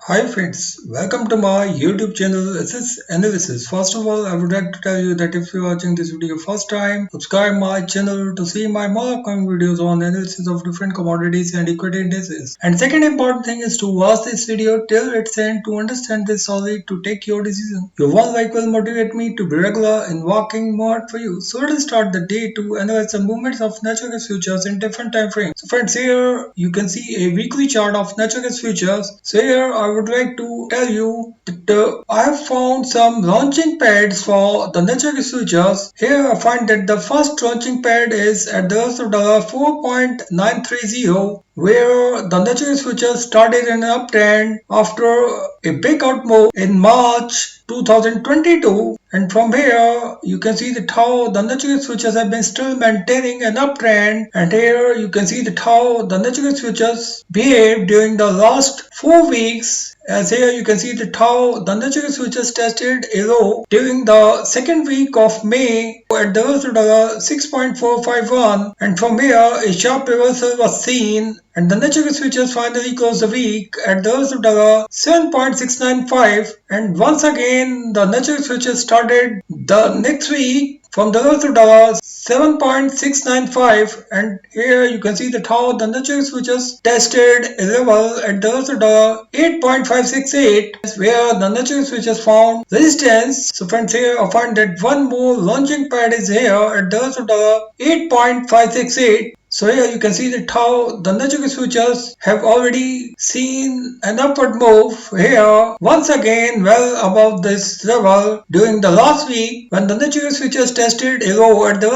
Hi friends, welcome to my YouTube channel SS Analysis. First of all, I would like to tell you that if you're watching this video first time, subscribe my channel to see my more upcoming videos on analysis of different commodities and equity indices. And second important thing is to watch this video till its end to understand this solid to take your decision. Your one like will motivate me to be regular in working more for you. So let's start the day to analyze the movements of natural gas futures in different time frames. So friends, here you can see a weekly chart of natural gas futures. So here I would like to tell you that I have found some launching pads for the natural gas futures. Here I find that the first launching pad is at the $4.930, where the natural gas futures started an uptrend after a breakout move in March 2022, and from here you can see that how the natural gas futures have been still maintaining an uptrend, and here you can see that how the natural gas futures behaved during the last 4 weeks. As here you can see that how the natural gas futures tested a low during the second week of May at the 6.451, and from here a sharp reversal was seen, and the natural gas futures finally closed the week at the 7.695, and once again the natural gas futures started the next week from the 7.695, and here you can see that how the natural gas futures tested a level at the 8.568, where the natural gas futures found resistance. So friends, here I find that one more launching pad is here at the 8.568. So here you can see that how the natural gas futures have already seen an upward move here once again well above this level during the last week when the natural gas futures tested a low at the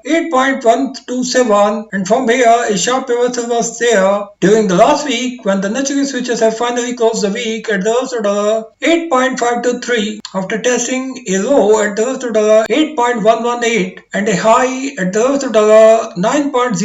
8.127, and from here a sharp reversal was there during the last week when the natural gas futures have finally closed the week at the 8.523 after testing a low at the 8.118 and a high at the 9.057.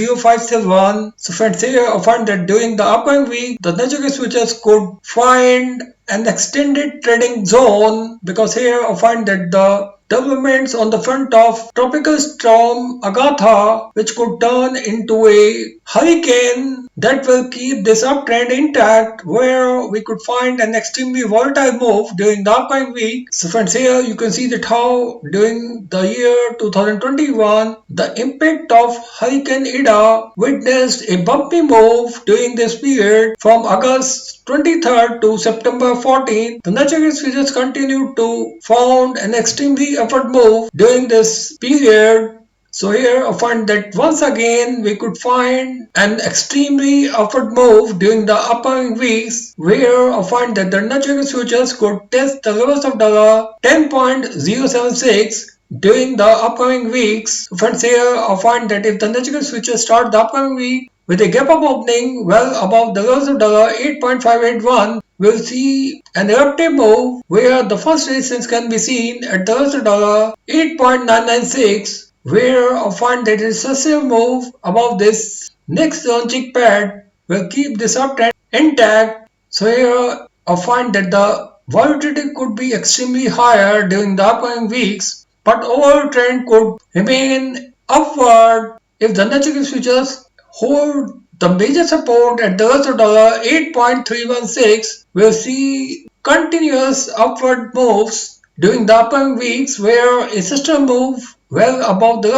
So friends, here I find that during the upcoming week the natural gas futures could find an extended trading zone, because here I find that the developments on the front of tropical storm Agatha, which could turn into a hurricane that will keep this uptrend intact, where we could find an extremely volatile move during the upcoming week. So friends, here you can see that how during the year 2021 the impact of Hurricane Ida witnessed a bumpy move during this period from August 23rd to September 14th. The natural gas futures continued to found an extremely upward move during this period. So here I find that once again we could find an extremely upward move during the upcoming weeks, where I find that the natural gas futures could test the levels of the 10.076 during the upcoming weeks. Friends, here I find that if the natural gas futures start the upcoming week with a gap up opening well above the levels of the 8.581, we'll see an eruptive move where the first resistance can be seen at the 8.996, where I find that a successive move above this next launching pad will keep this uptrend intact. So here I find that the volatility could be extremely higher during the upcoming weeks, but overall trend could remain upward if the natural gas futures hold the major support at the 8.316. We'll see continuous upward moves during the upcoming weeks, where a system move well above the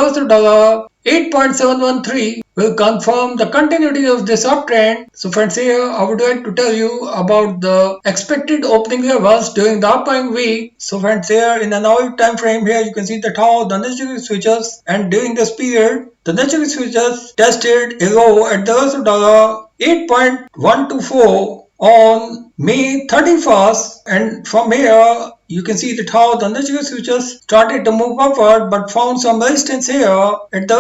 8.713 will confirm the continuity of this uptrend. So friends, here I would like to tell you about the expected opening levels during the upcoming week. So friends, here in an hour time frame, here you can see that how the natural gas futures, and during this period the natural gas futures tested a low at the 8.124 on May 31st, and from here you can see that how the natural gas futures started to move upward but found some resistance here at the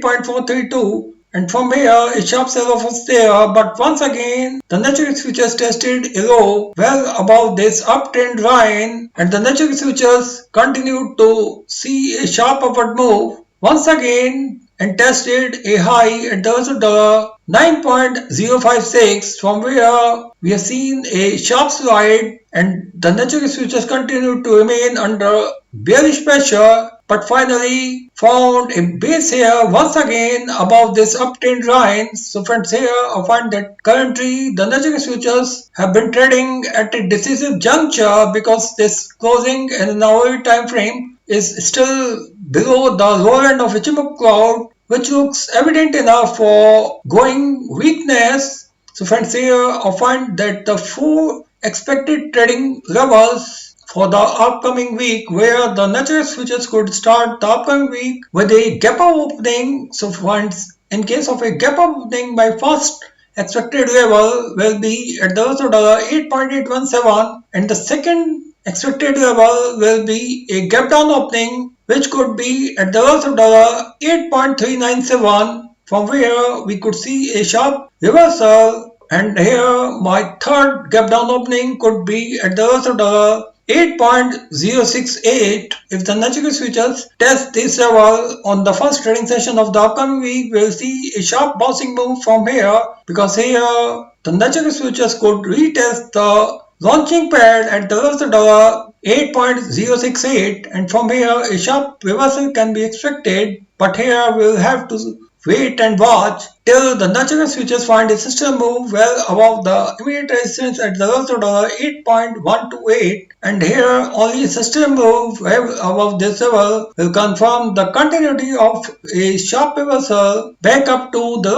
8.432, and from here a sharp sell-off was there, but once again the natural gas futures tested a low well above this uptrend line, and the natural gas futures continued to see a sharp upward move once again and tested a high at the 9.056, from where we have seen a sharp slide, and the natural gas futures continue to remain under bearish pressure, but finally found a base here once again above this uptrend line. So friends, here I find that currently the Nasdaq futures have been trading at a decisive juncture because this closing in an hourly time frame is still below the lower end of Ichimoku cloud, which looks evident enough for going weakness. So friends, here I find that the four expected trading levels for the upcoming week, where the natural futures could start the upcoming week with a gap up opening. So friends, in case of a gap up opening, my first expected level will be at the $8.817, and the second expected level will be a gap down opening, which could be at the $8.397, from where we could see a sharp reversal. And here my third gap down opening could be at the 8.068. If the natural futures test this level on the first trading session of the upcoming week, we'll see a sharp bouncing move from here, because here the natural futures could retest the launching pad at the 8.068, and from here a sharp reversal can be expected, but here we'll have to wait and watch till the natural futures find a system move well above the immediate resistance at the 8.128, and here only a system move well above this level will confirm the continuity of a sharp reversal back up to the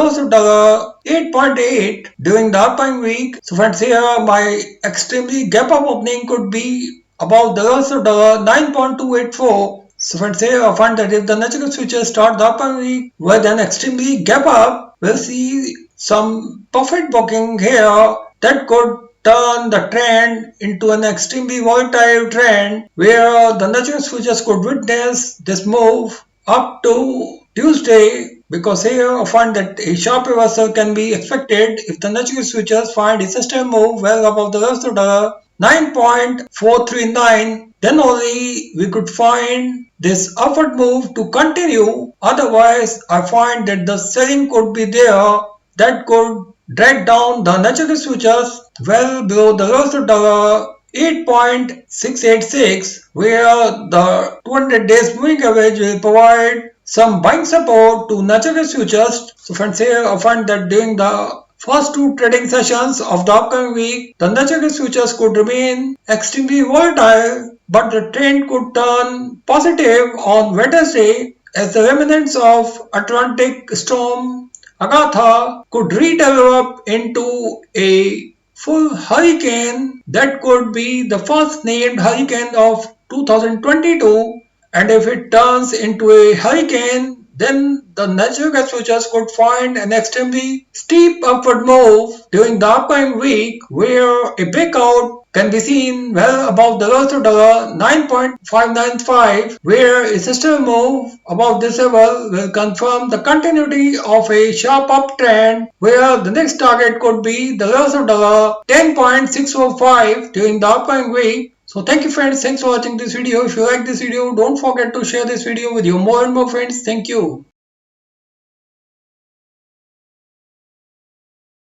8.8 during the upcoming week. So friends, here my extremely gap up opening could be about the 9.284. So friends, here I find that if the natural futures start the upcoming week with an extremely gap up, we'll see some profit booking here that could turn the trend into an extremely volatile trend, where the natural futures could witness this move up to Tuesday, because here I find that a sharp reversal can be expected if the natural futures find a system move well above the rest of the 9.439, then only we could find this upward move to continue. Otherwise, I find that the selling could be there that could drag down the natural futures well below the lowest dollar 8.686, where the 200 days moving average will provide some buying support to natural futures. So friends, here I find that during the first two trading sessions of the upcoming week, the natural futures could remain extremely volatile, but the trend could turn positive on Wednesday as the remnants of Atlantic storm Agatha could redevelop into a full hurricane that could be the first named hurricane of 2022, and if it turns into a hurricane, then the natural gas futures could find an extremely steep upward move during the upcoming week, where a breakout can be seen well above the lowest dollar 9.595, where a system move above this level will confirm the continuity of a sharp uptrend, where the next target could be the lowest dollar 10.645 during the upcoming week. So thank you friends, thanks for watching this video. If you like this video, don't forget to share this video with your more and more friends. Thank you.